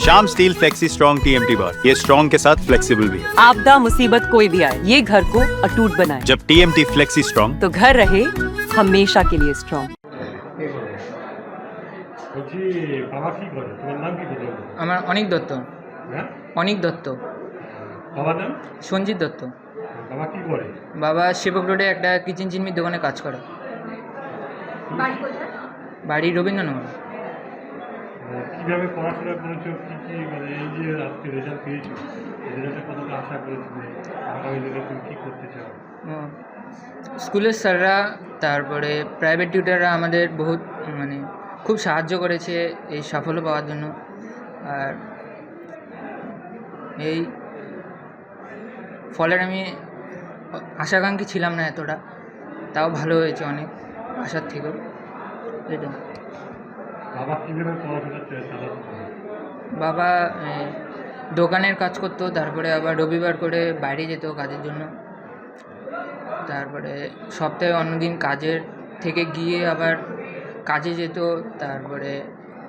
Shyam steel flexi strong TMT बार, ये strong के साथ फ्लेक्सिबल भी है। आपदा मुसीबत कोई भी आए, ये घर को अटूट बनाए। जब टीएमटी फ्लेक्सी स्ट्रॉन्ग, तो घर रहे हमेशा के लिए स्ट्रॉन्ग। বলছি বাবা কি করে, তোমার নাম কি বলো? আমার অনিক দত্ত। হ্যাঁ, অনিক দত্ত। বাবার নাম? সঞ্জিত দত্ত। বাবা কি করে? বাবা সেবক রোডে একটা কিচেন চিনমির দোকানে কাজ করে। বাড়ি রবীন্দ্রনগর। কিভাবে পড়াশোনা করেছো, কি কি মানে এই যে আজকে রেজাল্ট পেয়েছো, রেজাল্টে কতটা আশা করেছিলে, আগামী দিনে তুমি কী করতে চাও? স্কুলের স্যাররা তারপরে প্রাইভেট টিউটাররা আমাদের বহুত মানে খুব সাহায্য করেছে এই সাফল্য পাওয়ার জন্য। আর এই ফলের আমি আশাকাঙ্ক্ষী ছিলাম না এতটা, তাও ভালো হয়েছে অনেক আশার থেকেও। এটা বাবা কীভাবে পড়াশোনা চালাতে? বাবা দোকানের কাজ করতো, তারপরে আবার রবিবার করে বাইরে যেত কাজের জন্য, তারপরে সপ্তাহে অন্যদিন কাজের থেকে গিয়ে আবার কাজে যেত, তারপরে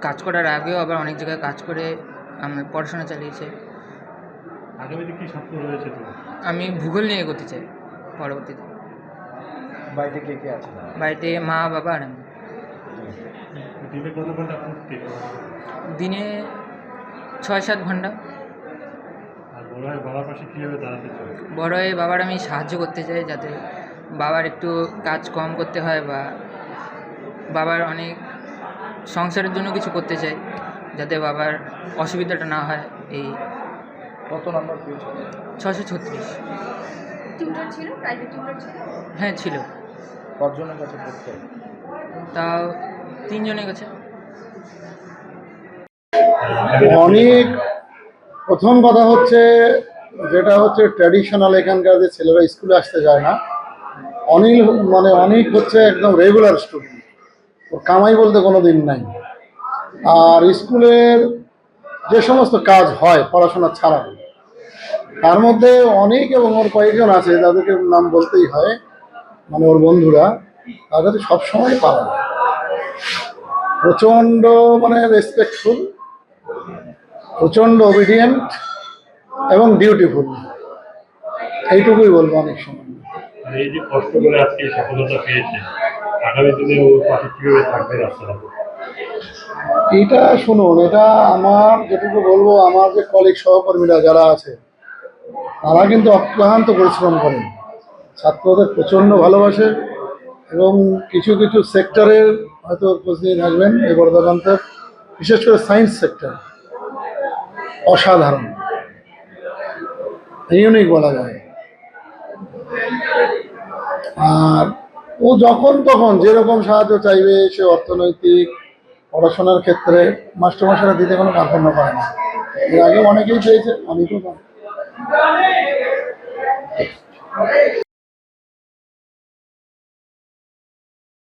কাজ করার আগেও আবার অনেক জায়গায় কাজ করে আমার পড়াশোনা চালিয়েছে। আগামীতে কী স্বপ্ন রয়েছে তোমার? আমি ভূগোল নিয়ে করতে চাই পরবর্তীতে। বাড়িতে কে কে আছে? বাড়িতে মা বাবা আর আমি। দিনে কত ঘন্টা পড়তে? দিনে 6-7 ঘন্টা। আর বড় হয়ে বাবার পাশে কীভাবে দাঁড়াতে চাও? বড় হয়ে বাবার আমি সাহায্য করতে চাই, যাতে বাবার একটু কাজ কম করতে হয়, বা বাবার অনেক সংসারের জন্য কিছু করতে চাই, যাতে বাবার অসুবিধাটা না হয়। এই কত নম্বর পেয়েছো? 636। টিউটর ছিল, প্রাইভেট টিউটর ছিল? হ্যাঁ ছিল। কতজনের কাছে পড়তে? তাও 3 জনের কাছে। অনেক প্রথম কথা হচ্ছে, যেটা হচ্ছে ট্র্যাডিশনাল এখানকার যে ছেলেরা স্কুলে আসতে যায় না, অনেক হচ্ছে একদম রেগুলার স্টুডেন্ট, ওর কামাই বলতে কোনো দিন নাই। আর স্কুলের যে সমস্ত কাজ হয় পড়াশোনা ছাড়া, তার মধ্যে অনেক এবং ওর কয়েকজন আছে যাদেরকে নাম বলতেই হয়, মানে ওর বন্ধুরা, তাদের সবসময় পাওয়া যায়। প্রচণ্ড মানে রেসপেক্টফুল, প্রচণ্ড ওবিডিয়েন্ট এবং ডিউটিফুল, এইটুকুই বলবো অনেক সময়। এই যে কষ্ট করে আজকে সফলতা পেয়েছে, আগামী দিনে ওর পাশে কীভাবে থাকবে রাস্তাটা? এইটা শুনুন, এটা আমার যেটুকু বলবো, আমার যে কলিগ সহকর্মীরা যারা আছে তারা কিন্তু অক্লান্ত পরিশ্রম করেন, ছাত্রদের প্রচণ্ড ভালোবাসে, এবং কিছু কিছু সেক্টরের হয়তো খোঁজ নিয়ে থাকবেন এই বর্ধমানের, বিশেষ করে সায়েন্স সেক্টর অসাধারণ, ইউনিক বলা যায়। আর ও যখন তখন যেরকম সাহায্য চাইবে, সে অর্থনৈতিক, পড়াশোনার ক্ষেত্রে মাস্টারমশাইরা দিতে কোনো কার্পণ্য করে না। এর আগে অনেকেই পেয়েছে, অনেকেও পায়।